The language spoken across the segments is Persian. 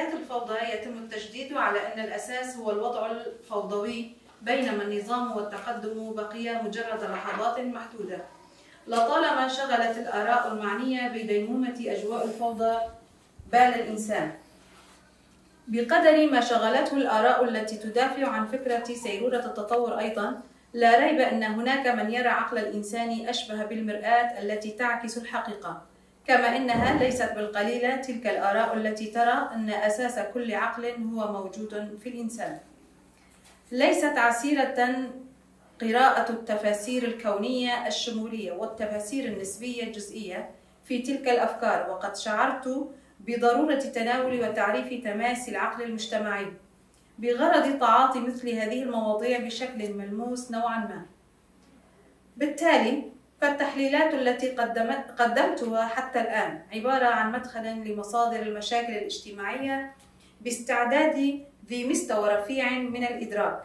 حياة الفوضى يتم التشديد على أن الأساس هو الوضع الفوضوي، بينما النظام والتقدم بقي مجرد لحظات محدودة. لطالما شغلت الآراء المعنية بديمومة أجواء الفوضى بال الإنسان، بقدر ما شغلته الآراء التي تدافع عن فكرة سيرورة التطور أيضا. لا ريب أن هناك من يرى عقل الإنسان أشبه بالمرآة التي تعكس الحقيقة، كما إنها ليست بالقليلة تلك الآراء التي ترى أن أساس كل عقل هو موجود في الإنسان. ليست عسيرة قراءة التفاسير الكونية الشمولية والتفاسير النسبية الجزئية في تلك الأفكار، وقد شعرت بضرورة تناول وتعريف تماس العقل المجتمعي بغرض تعاطي مثل هذه المواضيع بشكل ملموس نوعا ما. بالتالي فالتحليلات التي قدمتها حتى الآن عبارة عن مدخل لمصادر المشاكل الاجتماعية باستعداد ذي مستوى رفيع من الإدراك،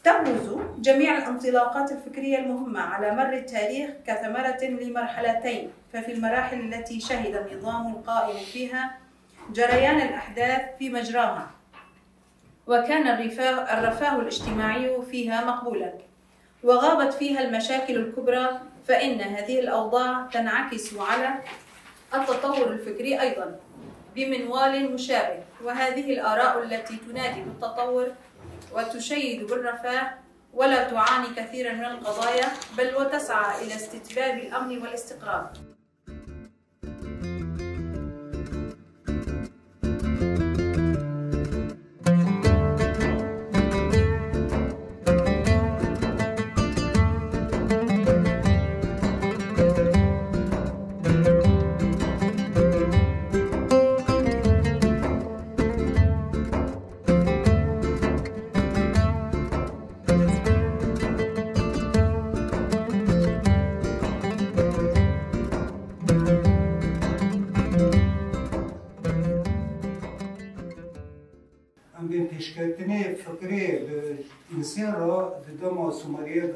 تبرز جميع الانطلاقات الفكرية المهمة على مر التاريخ كثمرة لمرحلتين. ففي المراحل التي شهد النظام القائم فيها جريان الأحداث في مجراها، وكان الرفاه الاجتماعي فيها مقبولا، وغابت فيها المشاكل الكبرى، فإن هذه الأوضاع تنعكس على التطور الفكري أيضا بمنوال مشابه. وهذه الآراء التي تنادي بالتطور وتشيد بالرفاه ولا تعاني كثيرا من القضايا، بل وتسعى إلى استتباب الأمن والاستقرار. پیشکردنی فکری انسان را دم سومریه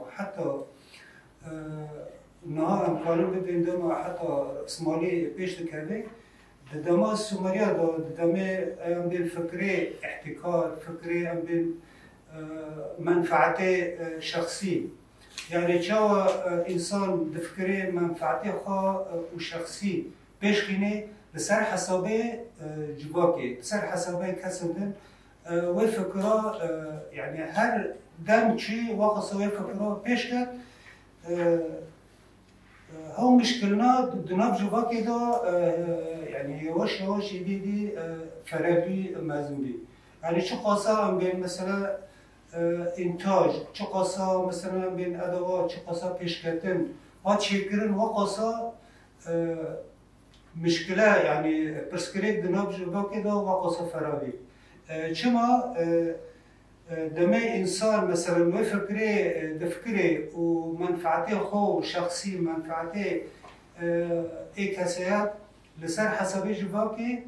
وحتى نها امکان بدین دم حتى اسمالی پیش کرده دم سومریه دم ام بین فکری احتکار فکری ام بین منفعت شخصی، یعنی چه انسان دفکری منفعت خا و شخصی پیش خینه لسر حسابه جواكي لسر حسابه كسبن وفكرة، يعني هر دم شيء واقص وفكرة بيش كات هو مشكلنا دناب جواكي دا يعني يواش يدي فرابي مازنبي، يعني شو قاسا بين مثلا انتاج، شو قاسا مثلا بين ادوات، شو قاسا بيش كاتن هاد شكرن وقاسا مشكلة، يعني برسكريت دناب جواكي دا وقاسا فرابي. چما دمي انسان مثلا وفكري دفكري ومنفعته خو شخصي منفعته اي كسيات لسر حسابي جواكي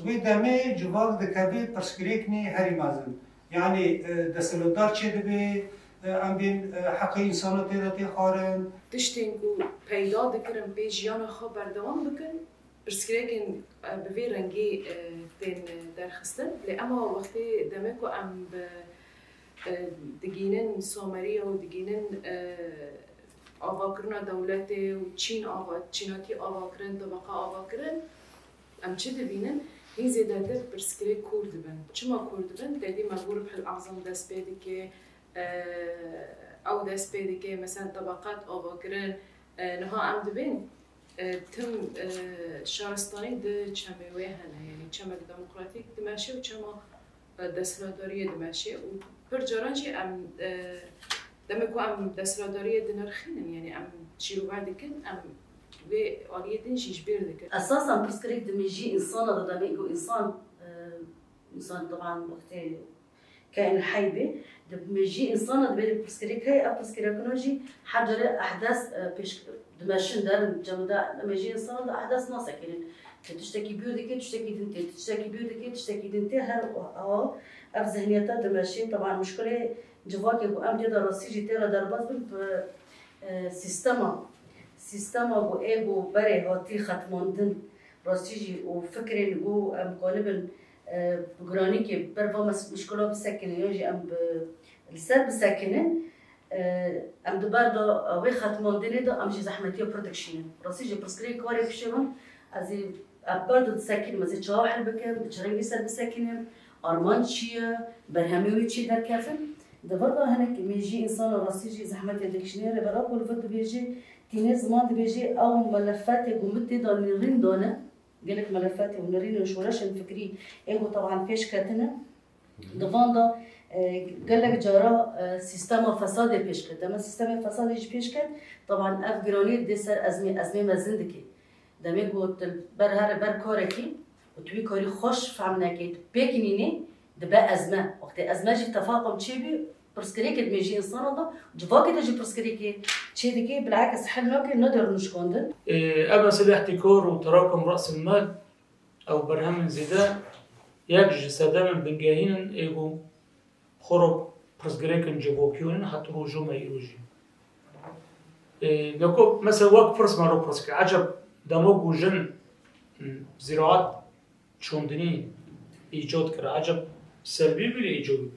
ودمي جواك دكابي برسكريكني هاري مازن، يعني دسلودار چه دبي ام بين حق انسانات تيراتي خارن تشتينكو پیدا دکرن به جیان خو بردوام بکن برسكريكن بفي رنجي تين درخستن لأما وقتي دمكو أم دقينن سومرية ودقينن آواكرنا دولتي وچين چيناتي آواكرن طبقة آواكرن أم چه دبينن هي زيادة برسكريك كورد بن چما كورد بن تادي مجبور بحل أعظم دست بيدي كي أو دست بيدي كي مثلا طبقات آواكرن نها أم دبين تم شارستانی ده چمه هنه، یعنی چمه دموکراتیک دمشه و چمه دستلاداری دمشه و پر جرانجی ام دمکو ام دستلاداری دنرخینن، یعنی ام چیرو بردکن ام و آلیه دنجیش بردکن. اساسا برسكريك دمجي انسان ده دميجو انسان طبعا وقت كائن حي به دمجي انسان ده بيد برسكريك هي برسكريكنوجي حجر احداث بيش دمشن دار جمدا لما يجي انسان احداث ناس كاين تشتكي بيودك تشتكي دنتي تشتكي بيودك تشتكي دنتي هر اه اف ذهنيتها دمشين طبعا مشكله جواك ابو ام دي دراسي جي تيرا درباز سيستما بو ايجو بري هاتي ختماندن راستيجي وفكري نقول ام قالبا بقراني كي برفا مشكله بسكن يجي ام السر بسكنه ام دباردا وي ختمان دنيدا ام جي زحمتي برودكشن راستيجي برسكري كواري بشون ازي برضه تسكن مثلا تشاوح بكم بتشرنجي سر بسكنهم ارمانشيا برهميوي تشي در كافن ده برضه هناك بيجي انسان راستيجي زحمتي ديكشنير برا كل فت بيجي تيني زمان بيجي او ملفات قمت دا نرين دونه قال لك ملفات ونرين وشوراش الفكري ايغو طبعا فيش كاتنا دفاندا قال لك جرى سيستم فساد بيش كات اما سيستم فساد ايش بيش كات طبعا افغراني دي سر ازمه مزندكي دمي قلت بر كاركي وتوي كاري خوش فهمناكي بيكنيني دبا ازمه وقت ازمه جي تفاقم تشيبي برسكريك دميجي انسان ده جواكي تجي برسكريك تشيدكي بالعكس حلناكي نقدر نشكوندن اما سيدي احتكار وتراكم راس المال او برهم زيدا يجي سدام بنجاهين ايجو خرب برسكريك نجيبوكيون حتى روجو ما يروجي لكو مثلا وقت فرس مالو برسكري عجب دموج وجن زراعات شوندني ايجاد كر عجب سلبي بلا ايجابي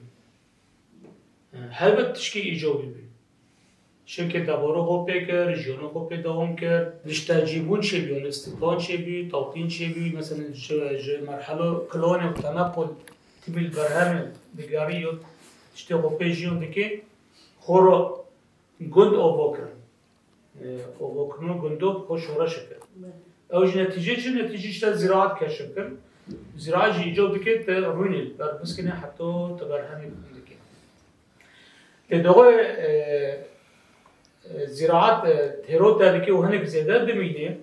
هلبت تشكي ايجابي بي شركة دبارو خو بكر جيونو خو بداوم كر لشتاجيبون شي بيون استقبال شي بي توطين شي بي مثلا مرحلة كلوني وتنقل تبي البرهام بقاريو تشتغل بيجيون دكي خورو جند اوبوكر اوبوكنو جندو خوش ورشكر اوج نتيجه چه نتیجه تا زراعت کشف کرد زراعت ایجاد که تا روینل بر مسکنه حتی تبرهمی بکنده که دوغه زراعت هرود داده که وهنك زیاده دمینه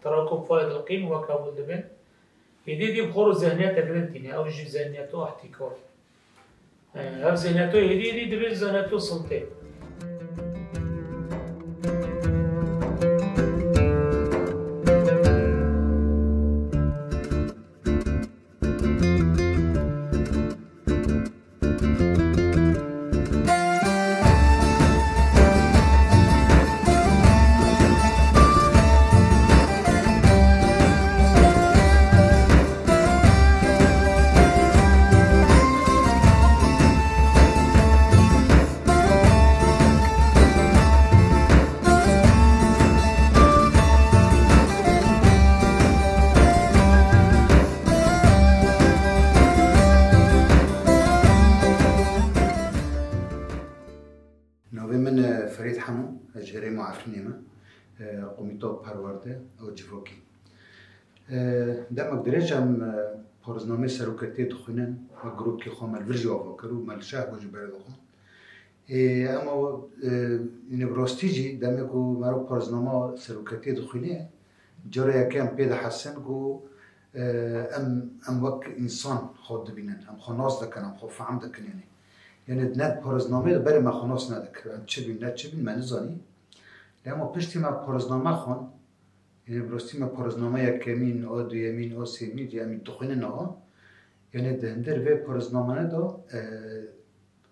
تراکم فائد القیم و کابل دبن هدی بخور ذهنیت تقلدینه اوج ذهنیت و احتکار هم ذهنیت هدی دبن ذهنیت سلطه قومیتو پرورده او جوکی دم درجم پرزنامه سرکتی دخونن و گروه کی خامل ورجو افکرو مال شاه وجو برد خون اما این براستیجی دم کو مرو پرزنامه سرکتی دخونه جرا یکم پیدا حسن کو ام وک انسان خود بینن ام خناس دکنم خو فهم دکننی یعنی ند پرزنامه بر ما خناس ندکر چه بین من زانی اما پشتی ما پرزنامه خون یعنی براستی ما پرزنامه یک کمین او دو یمین او سیمین یعنی دخونه نه یعنی دهندر و پرزنامه دا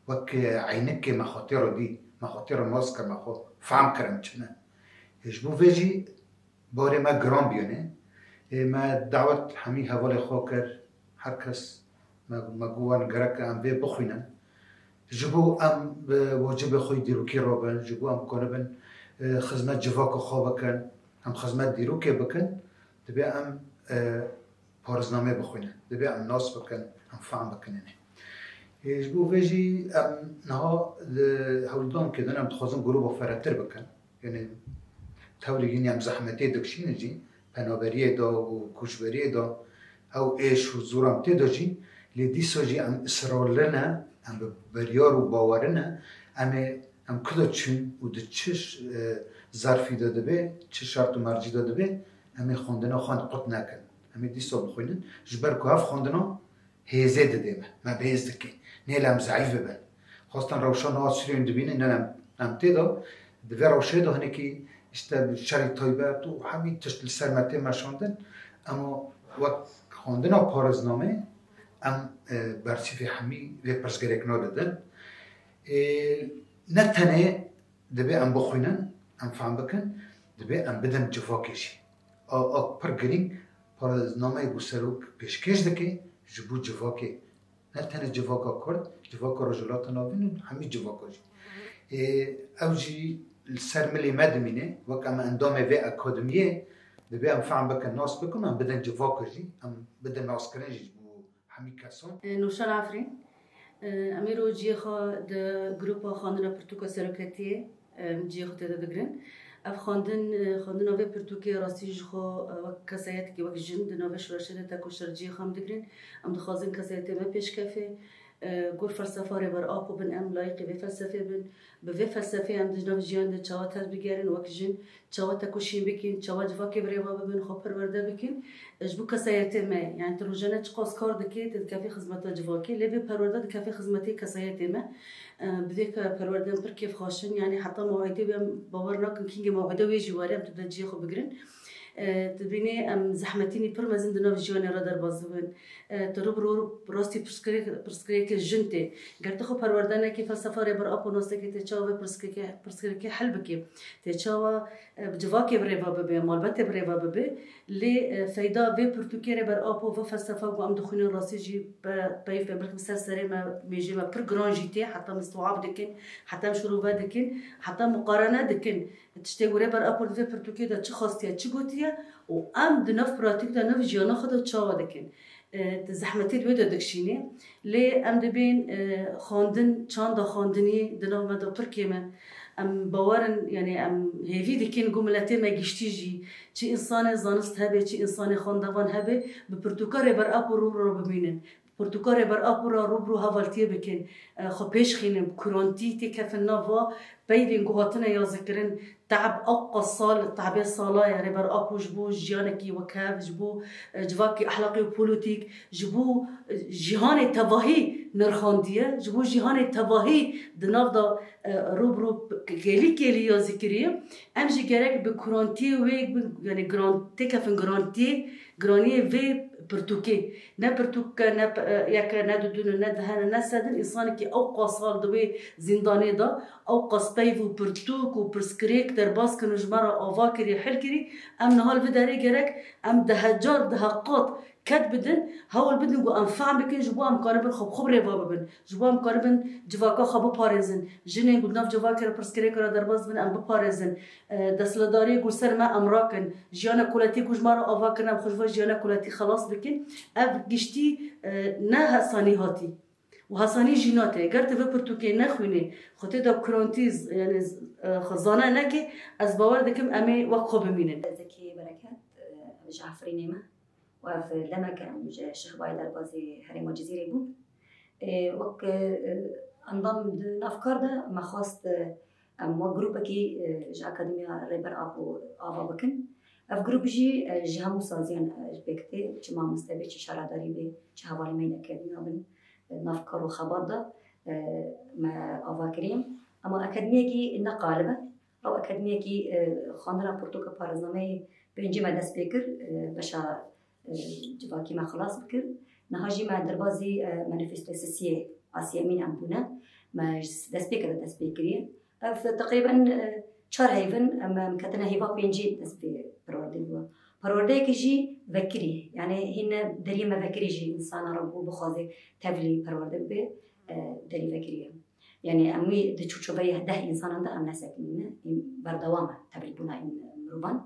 وک عینک مخاطر دی مخاطر ناس که مخو فهم کردم چنه هیچ بو ویجی باره ما گرام بیانه ما دعوت همی حوال خواه کرد هر کس ما گوان گرک ام بی بخوینن جبو ام واجب خوی دیروکی را بن جبو ام کنه بن خدمت جواک خواب بکن هم خدمت دیروکی بکن دبی ام پارزنامه بخوینن دبی ام ناس بکن هم فهم بکننه جبو ویجی ام نها هولدان که دنم تخوازم گروه فراتر بکن یعنی تولیگینی هم زحمتی دکشینه جی پنابریه دا و کشبریه دا او ایش و زورم تی دا جی لیدیسا جی ام اصرار لنه ام بریار و باورنه ام کدا چون و ده چش ظرفی داده به چه شرط و مرجی داده به ام خوندنا خواند قط نکن ام دیسا بخوینن جبر که هف خوندنا هیزه داده ما بهیز دکی نیل ام ضعیف ببن خواستن روشان ها سریون دبینه نه ام تیدا دوی روشه دا هنه که اشتا شری طایبت و همین تشت سرمته مشاندن اما وقت خوندنا پارزنامه ام برسیف همی و پرسگرک ناددن نه تنه دبی ام بخوینن ام فهم بکن دبی ام بدن جفاکشی پر گرینگ پارازنامه گسروک پیشکش دکی جبو جواکی نه تنها جواکا کرد جواکا رجلات ناوین همی جواکا جی اوجی سرملی مدمینه وقت ام اندام و اکادمیه دبی ام فهم بکن ناس بکن ام بدن جواکا جی ام بدن ناس کرن جی جبو همی کسان نوشان عفرین امیرو جی خو د گروپا خواندن پرتوکا سرکتیه جی خو تدا دگرن اف خواندن اوه پرتوکی راستی خو وقت کسایت که وقت جن دنوه شورشده تا کشتر جی خام دگرن ام دخوازن کسایت ما پیش کفه گور فلسفه رو بر آب و بن ام لایقی به فلسفه بن به فلسفه ام دنوه جیان ده چاوات هست بگیرن وقت جن چاوات کشیم بکن چاوات جواکی بری بابا بن خو پرورده بکن جبو کسایت ما یعنی تروجانه چقاس کار دکی تدکافی خدمت جواکی لبی پرورده دکافی خدمتی کسایت ما بديك پروردن پر كيف خاشن يعني حتى موعده بهم باور ناكن كينج موعده ويجي وارم تبدا جي خو بگرن تبيني ام زحمتيني پر مزن دنا جواني را در بازبن تروب رو راستي پرسكريك جنتي قرت خو پروردن كي فلسفه ر بر اپو نوست كي تشاو پرسكريك حلبكي تشاو جواكي بريبا ببي مالبت بريبا ببي لي فايدا بي پرتوكي بر اپو و فلسفه و ام دخوني راسي جي بايف بالك مسلسل ما بيجي ما پر جرانجيتي حتى مستوعب دكن حتى مشروبه دكن حتى مقارنه دكن تشتي وري بر اپو في پرتوكي دا چه خاصيه چه گوتيه و ام دنف براتيك دا نف جيانا خدا تشاو دكن زحمتي الودا دكشيني لي ام دبين خواندن چاندا خواندني دنو مدا بركيما ام باورن يعني ام هيفي دكين جملتي ما گشتيجي چي انسان زانست هبه چي انسان خواندوان هبه بپرتوكار بر ابو رو ببينن پرتوكار بر ابو رو هوالتي بكن خو پیش خينم كورانتي تي كفن نوا بيدين گوهاتنا يا ذكرن تعب أوقا صال تعبير صلاة يعني بر أبو جبو جيانكي وكاف جبو جواكي أحلاقي وبوليتيك جبو جهان تباهي نرخاندية جبو جهان تباهي دنافدا روب كيلي يا ذكرية أمشي جارك بكورانتي ويك يعني جرانتي كفن جرانية في برتوكي نا برتوكا نا ياكا نا دودون نا دهانا نا سادن إنسان كي أوقا صال دوي زنداني دا أوقا سبيف وبرتوك وبرسكريك در باس كنو جمارا آواكري حلكري أم نهال بداري جارك أم دهجار دهقات كد بدن هول بدن جو أنفع بكن جوا أم كاربن خبري بابا بن جوا أم كاربن جواكا خبو بارزن جنين قد ناف جواكر برسكريك را در باس بن أم ببارزن دسلداري جو سر ما أمراكن جيانا كولاتي جو جمارا آواكرنا بخشوا جيانا كولاتي خلاص بكن أف جشتي نه هساني هاتي وهساني جيناته قرت في برتوكي نخويني خطي دا كرانتيز يعني خزانه نكي از باور دكم امي وقو بمينن زكي بركات جعفري نيمه وف لمك الشيخ بايد البازي هرم الجزيرة بون وك انضم نافكار ده ما خاصت ام جروبكي ج اكاديميا ريبر ابو ابا بكن اف جروب جي جهمو سازيان بكتي جما مستبي شراداري بي جهوالي مين اكاديميا بن نافكار وخبط ده ما ابا كريم اما اكاديميكي نقالبه او اكاديميكي خاندرا بورتوكا بارزنامه بنجي ما دست بكر بشا جواكي ما خلاص بكر نهاجي ما دربازي مانيفستو سيسيه آسيا مين عم بنا ما دست بكري تقريبا چهار هيفن اما مكتنا هيفا بينجي دست بروردي پرورده كجي ذكري يعني هنا دري ما ذكري جي انسان ربو بخازي تبلي پرورده به دري ذكري يعني امي دچوچو بيه ده انسان ده ام نسكنين بردوامه تبلي بنا مروبان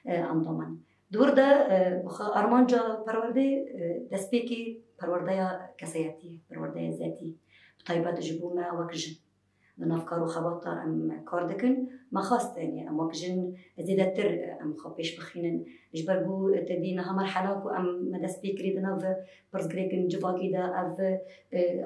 انضمن دور ده ارمانجا پرورده دسپیکی پرورده کسیاتی پرورده ذاتی طيبات جبوما وكجن نافكار وخبطة ام كاردكن ما خاصة يعني ام وكجن زيدتر ام خبيش بخينن جبربو تدينا ها مرحلة ام مدس بيكري دنا برزغريكن جواكي دا اف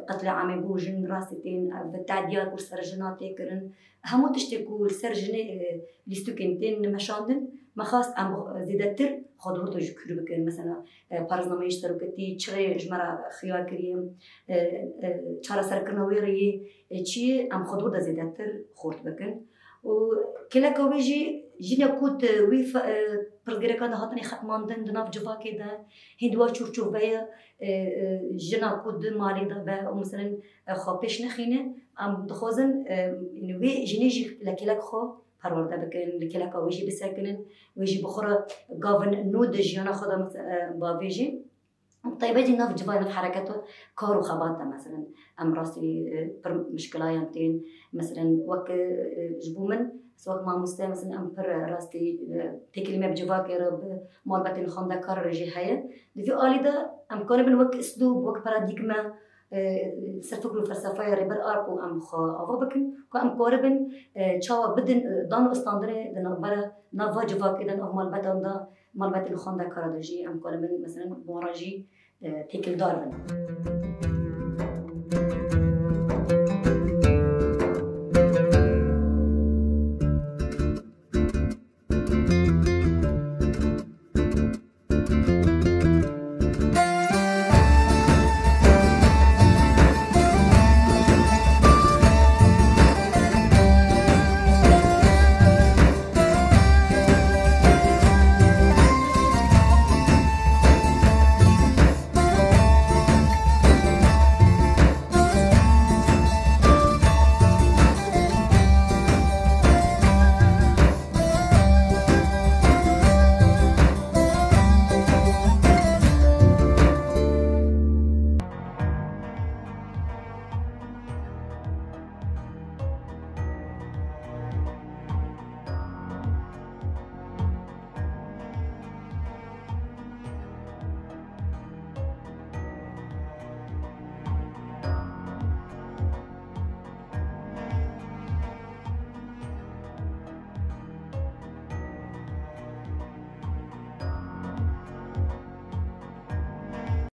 قتل عامي بوجن راستين اف تعديات والسرجنات يكرن همو تشتكو سرجني ليستوكنتين مشاندن ما خاص ام زيدتر خدور تو جكرو بكن مثلا بارزنامه اشتراكتي تشري جمرا خيار كريم چارا سركنويري چي ام خدور دا زيدتر خورت بكن و كلا كويجي جينا كوت وي برغريكا هاتني ختماندن دناف جواكي دا هندوا چورچو بيا جنا كوت مالي دا با مثلا خو پیش نخينه ام دخوزن يعني وي جينيجي لكيلك خو پرورده بکن لکلک ویجی بسکنن ویجی بخوره گاون نود جیانا خدا با ویجی طيب هذه ناف جواي ناف حركاته كارو خباطة مثلا أم راسي مشكلة يمتين مثلا وك جبومن سواء مع مستوى مثلا أم بر راستي تكلمة بجوا كرب مال بتن خاندا كار رجي حياة في آلي ده أم كان بن وك أسلوب وك براديجما سرفكلو فلسفة ريبر أربو أم خا أفابكن كأم كاربن شوا بدن دانو استاندري دنا برا نافا جوا كده ناف مال بتن ده مال بتن خاندا كار رجي أم كان بن مثلا مراجي تكل داربن